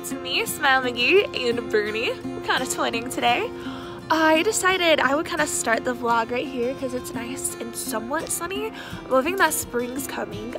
it's me, Smile McGee, and Bernie. We're kind of twinning today. I decided I would kind of start the vlog right here because it's nice and somewhat sunny. I'm hoping that spring's coming.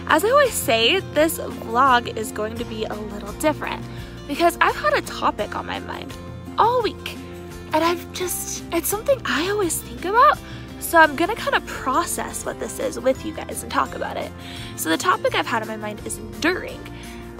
As I always say, this vlog is going to be a little different because I've had a topic on my mind all week, and it's something I always think about. So I'm gonna kind of process what this is with you guys and talk about it. So the topic I've had on my mind is enduring.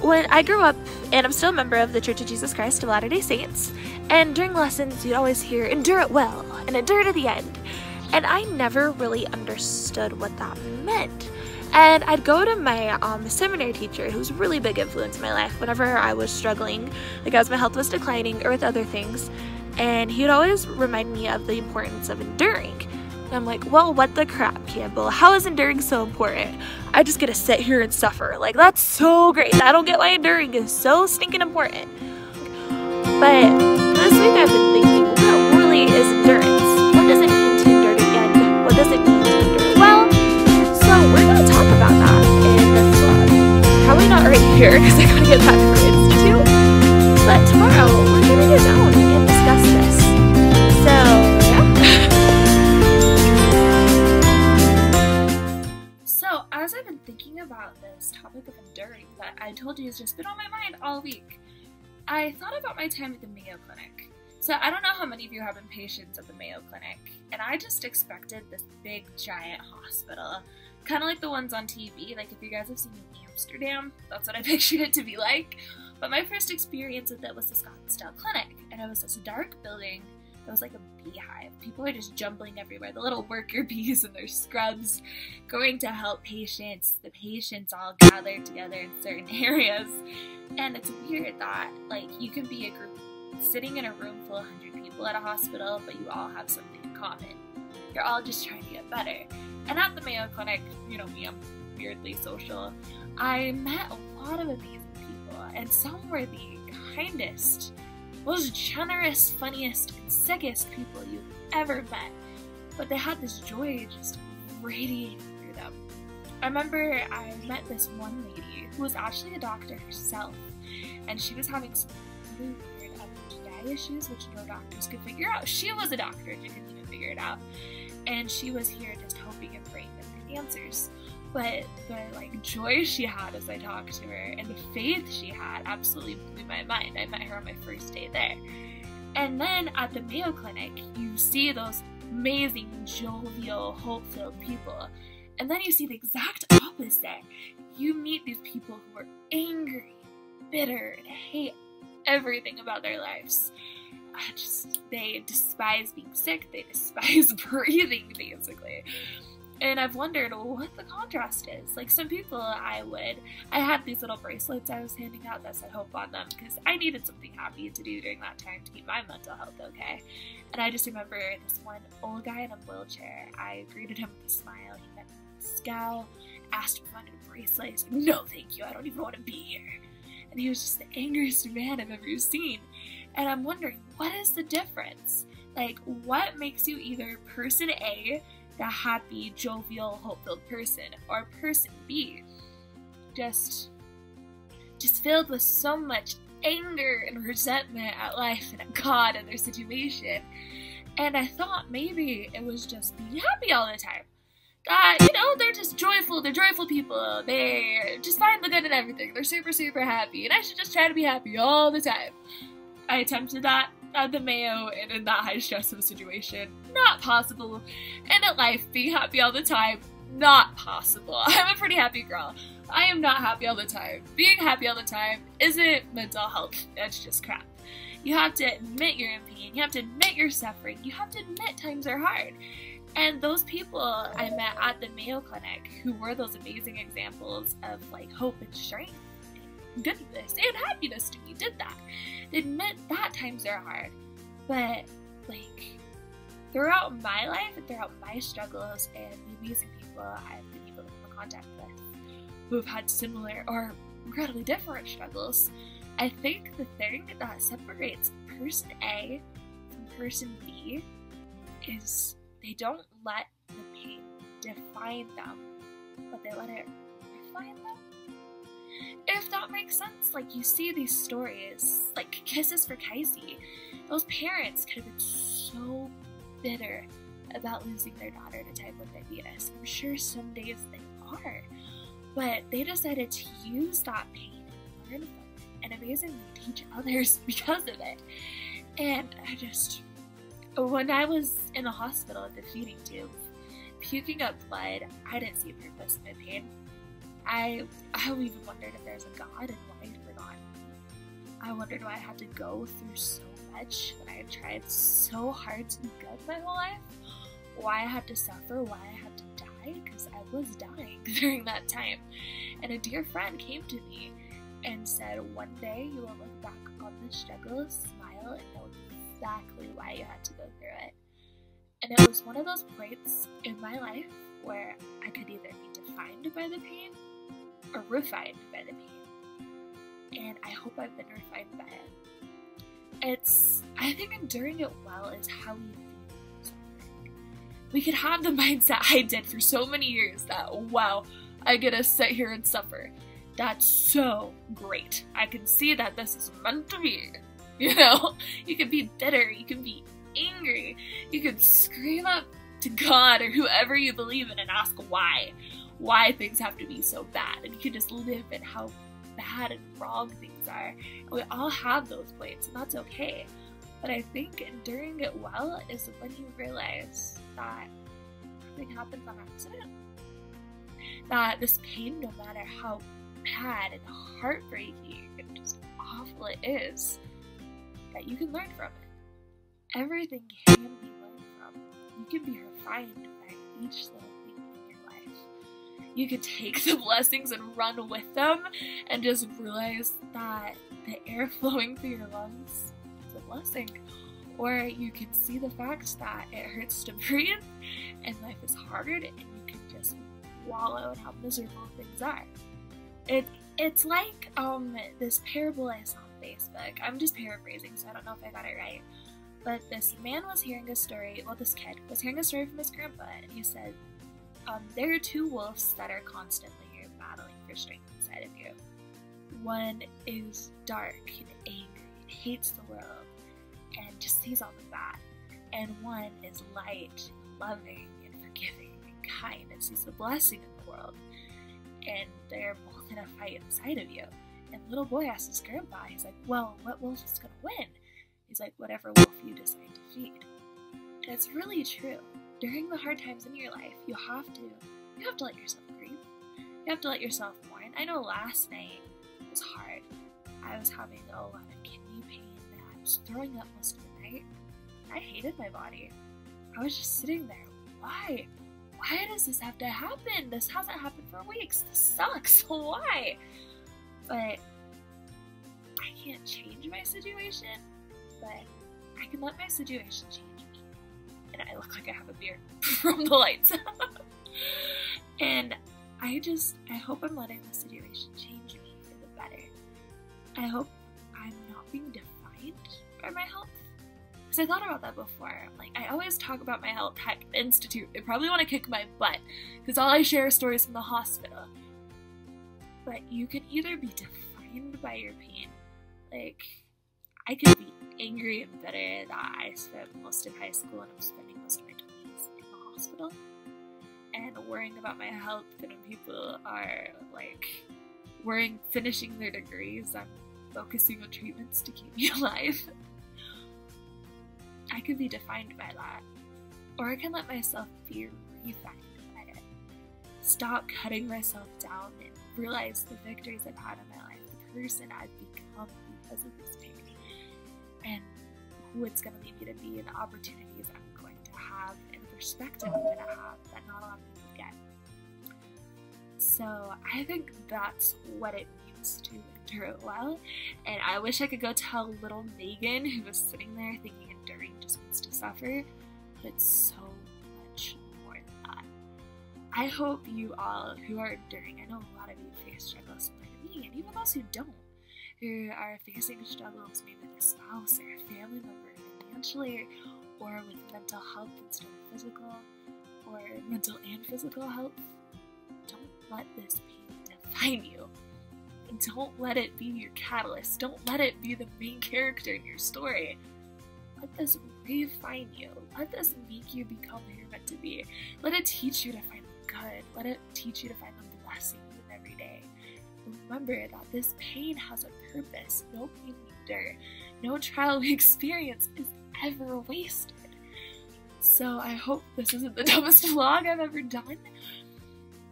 When I grew up, and I'm still a member of the Church of Jesus Christ of Latter-day Saints, and during lessons you'd always hear, endure it well, and endure to the end. And I never really understood what that meant. And I'd go to my seminary teacher, who's a really big influence in my life whenever I was struggling, like as my health was declining or with other things, and he would always remind me of the importance of enduring. And I'm like, well, what the crap, Campbell? How is enduring so important? I just get to sit here and suffer. Like, that's so great. I don't get why enduring is so stinking important. But this week I've been thinking, what really is endurance? What does it mean to endure to the end? What does it mean to endure well? So we're going to talk about that in this vlog. Probably not right here because I gotta get back to the Institute. But tomorrow we're going to get down and discuss this. So, yeah. As I've been thinking about this topic of enduring that I told you has just been on my mind all week, I thought about my time at the Mayo Clinic. So I don't know how many of you have been patients at the Mayo Clinic, and I just expected this big giant hospital, kind of like the ones on TV. Like if you guys have seen Amsterdam, that's what I pictured it to be like. But my first experience with it was the Scottsdale Clinic, and it was this dark building. It was like a beehive. People are just jumbling everywhere. The little worker bees in their scrubs going to help patients. The patients all gathered together in certain areas. And it's weird that, like, you can be a group sitting in a room full of 100 people at a hospital, but you all have something in common. You're all just trying to get better. And at the Mayo Clinic, you know me, I'm weirdly social. I met a lot of amazing people, and some were the kindest, most generous, funniest, and sickest people you've ever met. But they had this joy just radiating through them. I remember I met this one lady who was actually a doctor herself, and she was having some really weird GI issues which no doctors could figure out. She was a doctor and couldn't even figure it out. And she was here just hoping and praying for answers. But the joy she had as I talked to her and the faith she had absolutely blew my mind. I met her on my first day there. And then at the Mayo Clinic, you see those amazing, jovial, hope-filled people. And then you see the exact opposite. You meet these people who are angry, bitter, and hate everything about their lives. They despise being sick. They despise breathing, basically. And I've wondered what the contrast is. Like some people I had these little bracelets I was handing out that said hope on them because I needed something happy to do during that time to keep my mental health okay. And I just remember this one old guy in a wheelchair. I greeted him with a smile. He met me with a scowl, asked if I wanted a bracelet. He's like, no thank you, I don't even want to be here. And he was just the angriest man I've ever seen. And I'm wondering, what is the difference? Like, what makes you either person A, the happy, jovial, hope-filled person, or person B, just filled with so much anger and resentment at life and at God and their situation. And I thought maybe it was just being happy all the time. That, they're just joyful, they're joyful people, they just find the good in everything, they're super, super happy, and I should just try to be happy all the time. I attempted that at the Mayo and in that high stress of a situation. Not possible. And at life, being happy all the time, not possible. I'm a pretty happy girl. I am not happy all the time. Being happy all the time isn't mental health. That's just crap. You have to admit you're in pain. You have to admit you're suffering. You have to admit times are hard. And those people I met at the Mayo Clinic who were those amazing examples of hope and strength, goodness and happiness to me did that. They admit that times are hard. But throughout my life and throughout my struggles and the amazing people I've been able to come in contact with who have had similar or incredibly different struggles, I think the thing that separates person A from person B is they don't let the pain define them, but they let it refine them. If that makes sense, like you see these stories, like Kisses for Kaiser, those parents could have been so bitter about losing their daughter to type 1 diabetes. I'm sure some days they are, but they decided to use that pain and learn from it and amazingly teach others because of it. And when I was in the hospital at the feeding tube, puking up blood, I didn't see a purpose in my pain. I even wondered if there's a God and why he'd forgotten me. I wondered why I had to go through so much when I had tried so hard to be good my whole life. Why I had to suffer, why I had to die, because I was dying during that time. And a dear friend came to me and said, one day you will look back on this struggle, smile, and know exactly why you had to go through it. And it was one of those points in my life where I could either be defined by the pain or refined by the pain. And I hope I've been refined by it. I think enduring it well is how we view suffering. We could have the mindset I did for so many years that, wow, I get to sit here and suffer. That's so great. I can see that this is meant to be. You know, you can be bitter, you can be angry, you can scream up to God or whoever you believe in and ask why things have to be so bad, and you can just live in how bad and wrong things are. And we all have those points, and that's okay. But I think enduring it well is when you realize that nothing happens on accident. That this pain, no matter how bad and heartbreaking and just awful it is, that you can learn from it. Everything can be learned from. You can be refined by each little thing in your life. You can take the blessings and run with them and just realize that the air flowing through your lungs is a blessing. Or you can see the fact that it hurts to breathe and life is hard, and you can just wallow in how miserable things are. It's like this parable I saw on Facebook. I'm just paraphrasing, so I don't know if I got it right. But this man was hearing a story, this kid was hearing a story from his grandpa, and he said, there are two wolves that are constantly battling for strength inside of you. One is dark and angry and hates the world and just sees all the bad. And one is light, loving, and forgiving and kind and sees the blessing in the world. And they're both in a fight inside of you. And little boy asks his grandpa, he's like, well, what wolf is gonna win? He's like, whatever wolf you decide to feed. And it's really true. During the hard times in your life, you have to let yourself grieve. You have to let yourself mourn. I know last night was hard. I was having a lot of kidney pain and I was throwing up most of the night. I hated my body. I was just sitting there. Why? Why does this have to happen? This hasn't happened for weeks. This sucks. Why? But I can't change my situation, but I can let my situation change me. And I look like I have a beard from the lights. And I hope I'm letting the situation change me for the better. I hope I'm not being defined by my health. Because I thought about that before. Like, I always talk about my health tech institute. They probably want to kick my butt because all I share is stories from the hospital. But you can either be defined by your pain. Like, I could be angry and bitter that I spent most of high school and I'm spending most of my 20s in the hospital. And worrying about my health, and when people are like finishing their degrees, I'm focusing on treatments to keep me alive. I could be defined by that. Or I can let myself be refined by it. Stop cutting myself down and realize the victories I've had in my life, the person I've become because of this pain, and who it's going to lead me to be, and the opportunities I'm going to have, and the perspective I'm going to have that not a lot of people get. So I think that's what it means to endure it well, and I wish I could go tell little Megan, who was sitting there thinking enduring just means to suffer, but it's so much more than that. I hope you all who are enduring, I know a lot of you face struggles similar to me, and even those who don't, who are facing struggles maybe with a spouse or a family member financially, or with mental health instead of physical, or mental and physical health, don't let this pain define you. don't let it be your catalyst. Don't let it be the main character in your story. Let this refine you. Let this make you become who you're meant to be. Let it teach you to find the good. Let it teach you to find the blessings in every day. Remember that this pain has a purpose. No pain we endure, no trial we experience is ever wasted. So I hope this isn't the dumbest vlog I've ever done,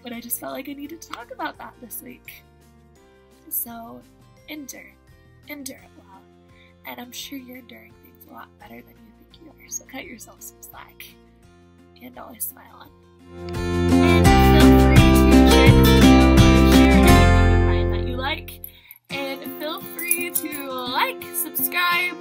but I just felt like I needed to talk about that this week. So endure it well, and I'm sure you're enduring things a lot better than you think you are, so cut yourself some slack, and always smile on. And feel free to like, subscribe,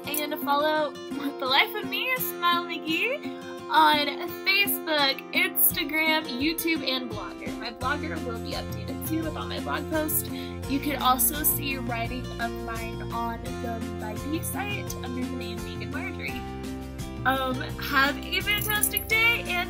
and follow The Life of Me, Smile McGee, on Facebook, Instagram, YouTube, and Blogger. My Blogger will be updated soon with all my blog posts. You can also see writing of mine on the Bybee site under the name Megan Marjorie. Have a fantastic day, and